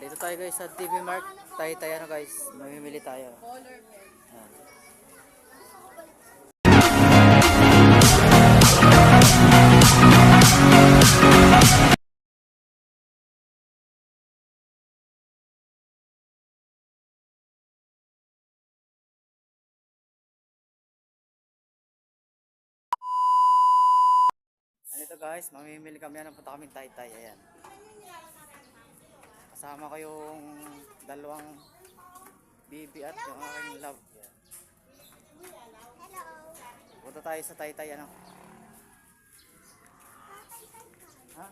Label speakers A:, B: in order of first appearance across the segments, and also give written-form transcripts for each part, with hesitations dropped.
A: Dito tayo guys sa TV Mart. Tayo ano guys, mamimili tayo. Ayan. Dito guys, mamimili kami. Punta kami Taytay. Ayan. Kasama ko yung dalawang bibi at yung aking love. Ayan. Punta tayo sa Taytay ano. Ha?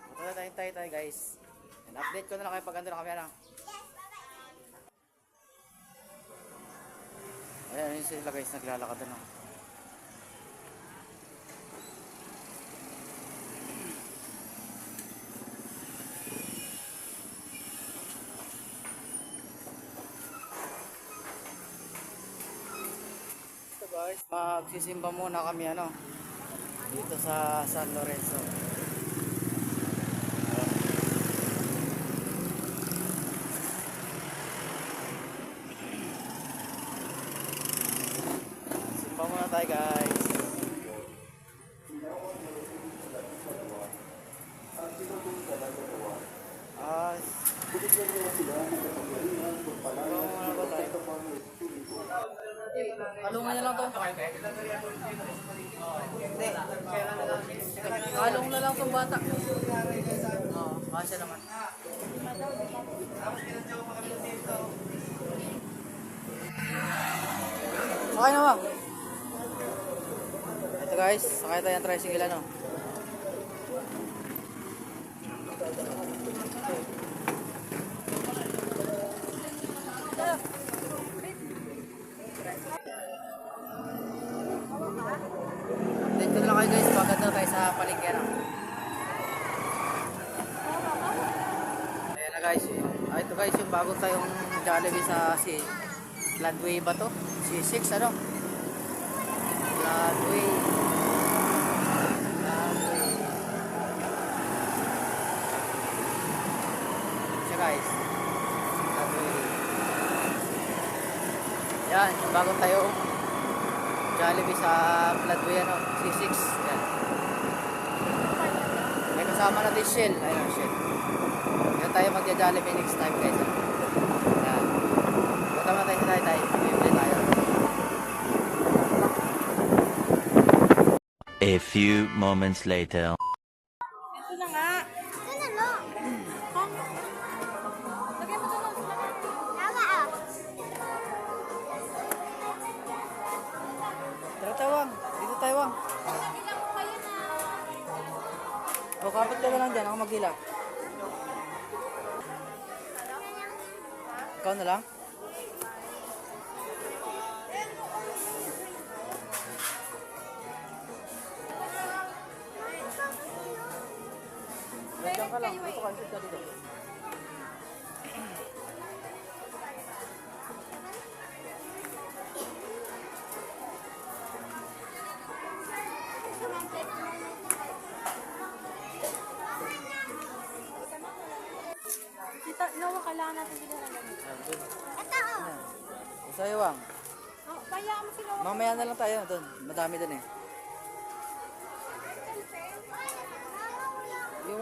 A: Punta tayo Taytay guys. And update ko na lang kayo pag ando na kami ano. Ayan yun sila guys, naglalakad ano. Ito guys, magsisimba muna kami ano dito sa San Lorenzo. Simba muna tayo guys. Kalungan na lang to. Kalong na lang tong bata. Oo, kasya naman. Sakay na ba? Ito guys, sakay tayo ng tricycle ano. Dito na lang kayo guys, maganda tayo sa palengke ano. Ayan na guys, ito guys yung bago tayong Jollibee sa Floodway ba to? C6 ano? Floodway. Siya guys. Floodway. Yan, yung bago tayong Jollibee sa Floodway ano, C6. Yan. May kasama natin Shell. Ayun, Shell. Yan tayo magja-Jollibee next time guys. Yan. Punta na tayo sa Taytay. Bibili tayo.
B: A few moments later.
C: Ito na nga.
D: Ito na no.
C: Lagyan mo doon.
D: Tama ah.
A: Tara tawang. Dito tawang.
C: Ilang ko kayo na.
A: O kapit ka na lang dyan. Ako maghila. Ikaw na lang? Diyan ka lang. Dito ka. Sit ka dito.
C: Kita, nawa kailangan natin sila na lang.
A: Ayan, dun.
D: Ito oh.
A: Ayan. Sa'yo, Wang.
C: Oh, kaya mo sila.
A: Mamaya na lang tayo doon. Madami doon eh. Yung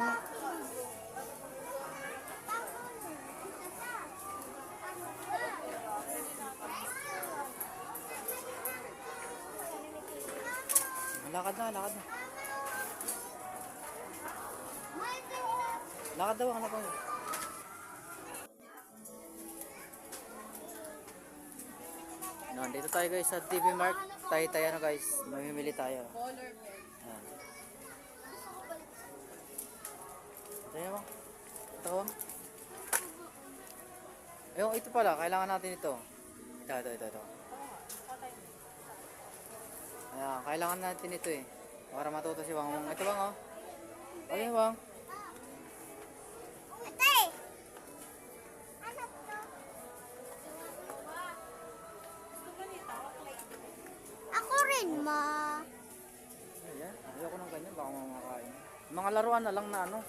A: lakad na, lakad na. Lakad daw, hanap ko. No, dito tayo guys sa TV Mart. Tayo ano guys, mamimili tayo.
C: Color pen.
A: Ayan. Tayo mo. Ito ko. Ayun, ito pala, kailangan natin ito. Ito. Ayan, kailangan natin ito eh. Para matuto si Wang. Ito Wang oh. Ayun Wang.
D: Ate. Ano to? Ako rin ma.
A: Ayan. Ayoko ng ganyan, baka mamakain. Mga laruan na lang na ano.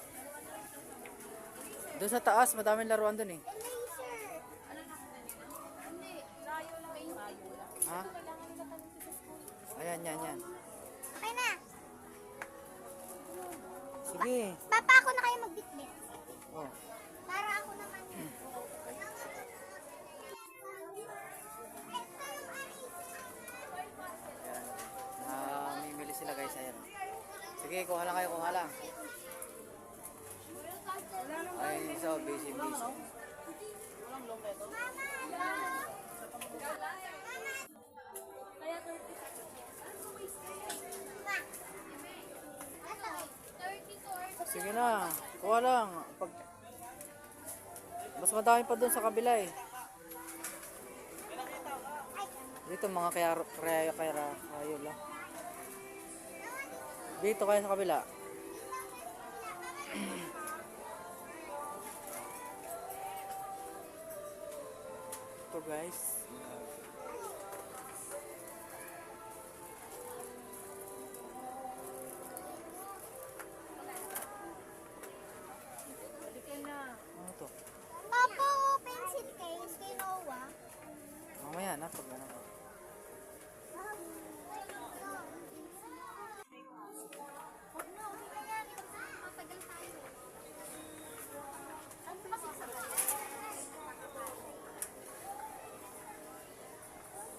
A: Doon sa taas, madaming laruan doon eh.
D: Laser.
C: Hindi, layo lang eh. Layo lang.
A: Ha?
C: Kailangan nila tanong sa school.
A: Ayan, yan, yan.
D: Okay na.
A: Sige.
D: Papa, ako na kayo magbitbit.
A: Oh.
D: Para ako naman.
A: Namimili sila guys, ayan. Sige, kuha lang kayo, kuha lang. Ay, so busy.
C: Kaya 30.
A: Sige na, kuha lang. Pag... Mas madami pa doon sa kabila eh. Dito mga kaya lang. Dito kaya sa kabila. Ito guys. Ano to?
D: Papa, pencil case kay Noah.
A: Mamaya na pag ano.
D: Huwag na, hindi na yan. Matagal tayo. Ano kasi sa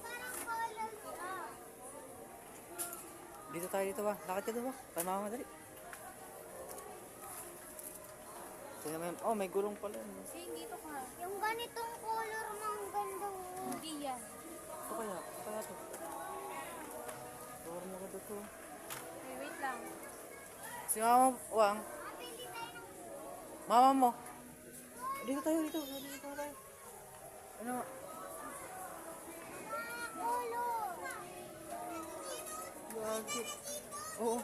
D: parang color siya.
A: Dito tayo dito ba? Lakad ka doon ba? Kay mama madali. Tingnan mo yun. Oh, may gulong pala.
C: Kasi dito ka.
D: Yung ganitong color ng ganda. Oh.
C: Hindi yan.
A: Ito kaya? Ito kaya to? Door mo ka dito.
C: Okay, wait lang.
A: Si mama, Wang.
D: Pili tayo ng
A: Mama mo. Dito tayo, dito. Dito tayo. Ano?
D: color.
A: Lagi. Oo.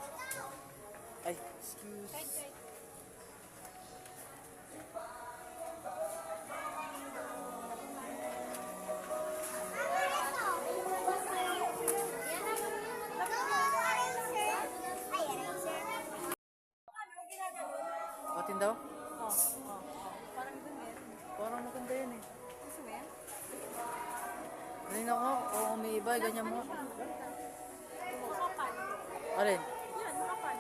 A: Ay, excuse. Patin daw?
C: Parang dun eh.
A: Parang maganda yan eh.
C: Gusto mo yan?
A: Kanina ko, kung umiiba, ganyan mo.
C: Makapal.
A: Alin?
C: Yan, makapal.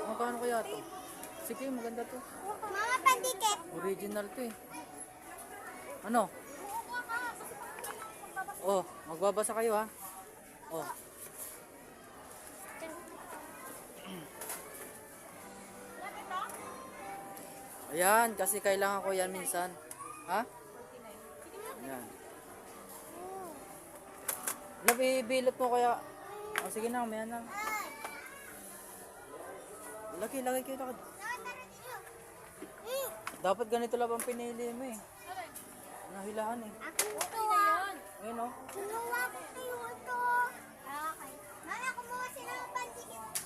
A: Magkano kaya to? Sige, maganda to.
D: Mga pandikit.
A: Original to eh. Ano? Oh, magbabasa kayo ha. Oh. Ayan, kasi kailangan ko yan minsan. Ha? Ayan. Nabibilot mo kaya. Oh, sige na, mayan na. Lagi kayo lakad. Dapat ganito lang ang pinili mo eh. Nahilaan eh.
D: Akin ito ah.
A: Ayun oh.
D: Kinuha ko kayo ito. Okay. Mama, kumuha sila ng pandikit.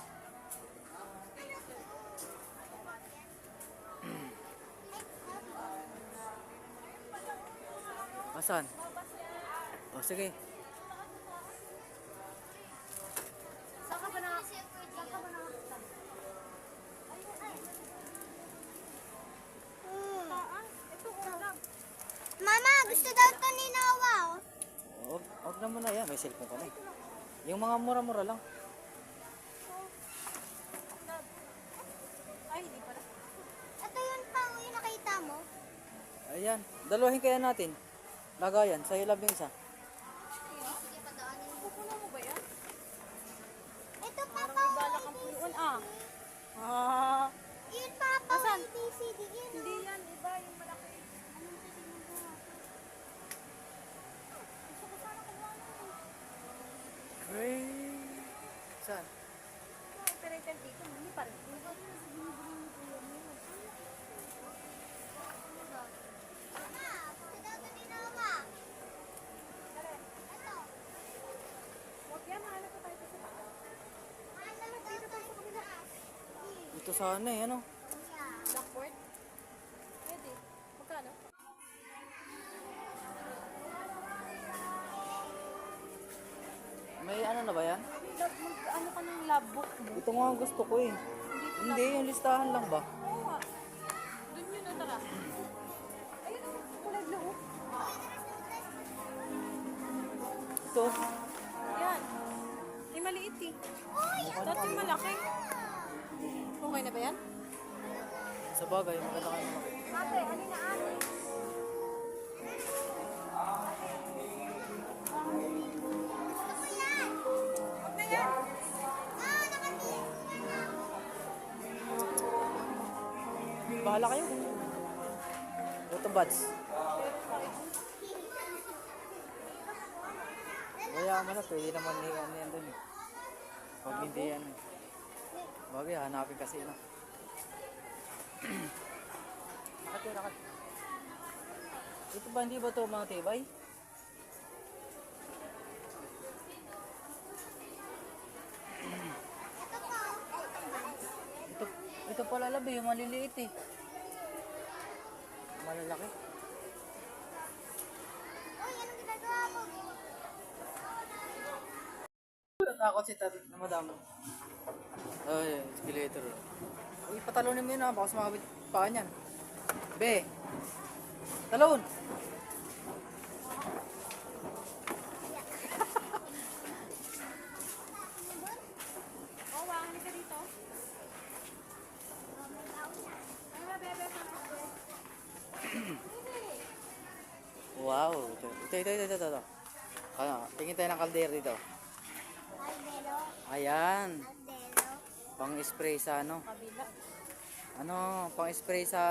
A: Asan? Oh, sige.
C: Saan ka ba nakakita? Ito ko lang.
D: Mama, gusto daw ito ni Noah. Oh.
A: Huwag na muna yan. May cellphone ka na eh. Yung mga mura-mura lang.
C: Ay, hindi pala.
D: Ito yun pa, yung nakita mo.
A: Ayan. Dalawahin kaya natin. Lagayan. Sa labing isa.
C: Pupuno mo ba yan?
D: Ito pa
C: Parang
D: pa.
C: may balak ang punuan ah. Ah.
D: Yun pa pa.
C: Asan?
D: ABCD yun.
C: Hindi yan, iba yung malaki.
A: Great. Saan?
C: Operator dito, hindi pa rin.
D: Mama, gusto daw ito ni Noah. Ito.
C: Huwag yan, mahanap ko tayo sa taas.
D: Mahanap daw tayo sa taas.
A: Ito sana eh. Ano?
C: Blackboard? Pwede. Magkano?
A: May ano na ba yan?
C: ano ka ng lab book mo?
A: Ito nga ang gusto ko eh. Hindi, yung listahan lang ba?
C: Oo nga. Doon yun, no, tara. Ayun, oh, kulay blue. Oh.
A: Ito.
C: Yan. Ay, maliit eh. Dati malaki. Okay na ba yan?
A: Sa bagay, maganda kayo naman.
D: Ate, alin na ate?
C: Huwag na yan.
A: Bahala kayo. Ito buds. Kaya mo na, pwede naman ano yan dun eh. Pag hindi yan eh. Bagay, hanapin kasi na. Rakat, rakat. Ito ba, hindi ba ito mga tibay? Ito pala labi, yung maliliit eh. Malalaki.
D: Uy, anong ginagawa mo?
A: Natakot si tati na madamo. Ay, escalator. Uy, patalunin mo yun ah, baka sumabit pa niyan. Be! Talon!
C: Oo, wahani ka dito. Ano ba, bebe?
A: Wow! Ito. Ano, tingin tayo ng kaldero dito.
D: Aldero.
A: Ayan!
D: Aldero.
A: Pang-spray sa ano?
C: Kabila.
A: Ano, pang-spray sa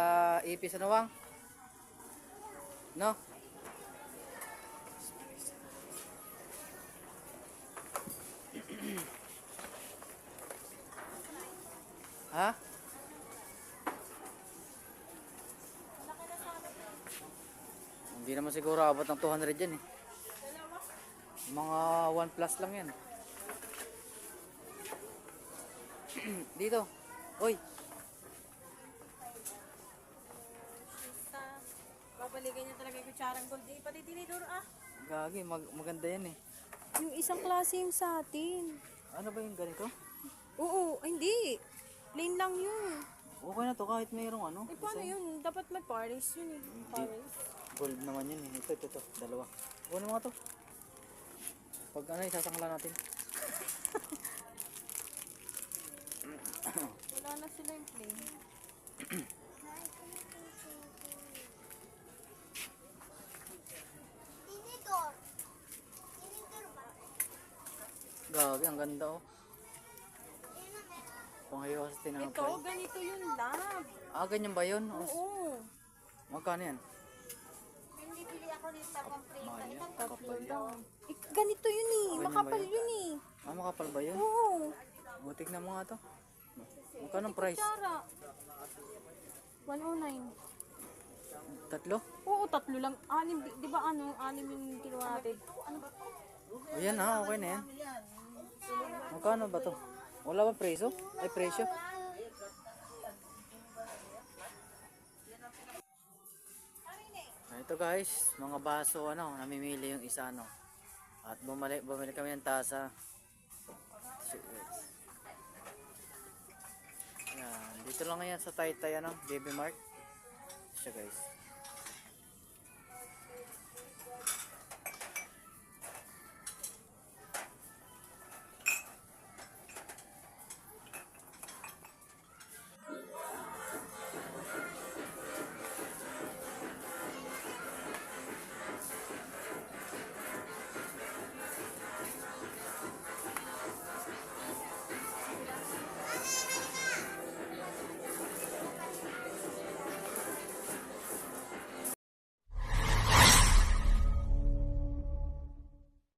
A: ipis ano bang? No? Ha? Hindi naman siguro abot ng 200 yan eh. Mga 1 plus lang yan. Dito. Oy.
C: Basta, babalikan niya talaga yung kutsarang gold. Eh, pati tinidor ah.
A: Gagi, maganda yan eh.
C: Yung isang klase yung sa atin.
A: Ano ba yung ganito?
C: Oo, ay, hindi. Plain lang yun.
A: Okay na to kahit mayroong ano.
C: Eh, paano
A: design.
C: yun? Dapat may Paris yun eh. Paris.
A: Gold naman yun eh. Ito. Dalawa. Kunin mo nga to. Pag ano, isasangla natin.
C: Wala na sila yung plain.
D: Tinidor. Tinidor ba?
A: Gagi, ang ganda oh.
D: Ayun na meron.
A: Panghayo sa
C: Ito,
A: tinapay.
C: ganito yung lab.
A: Ah, ganyan ba yun? O,
C: Oo.
A: magkano yan?
D: Hindi pili ako dito sa pamprito.
A: Mahal yan.
C: Tatlo
A: Kapal yan.
C: lang. Eh, ganito yun eh.
A: Ganyan ba
C: Makapal
A: yun?
C: yun eh.
A: Ah, makapal ba yun?
C: Oo.
A: Butik na mga to. Magkano ang price?
C: Kutsara. 109.
A: Tatlo?
C: Oo, tatlo lang. Anim, di ba ano? Anim yung kinuha natin. Ano ba?
A: Ayan ha, okay na yan. Magkano ba to? Wala ba preso? Ay, presyo? Ito guys, mga baso ano, namimili yung isa ano. At bumili kami ng tasa. Yan, dito lang yan sa Taytay ano, Baby Mart. Siya guys.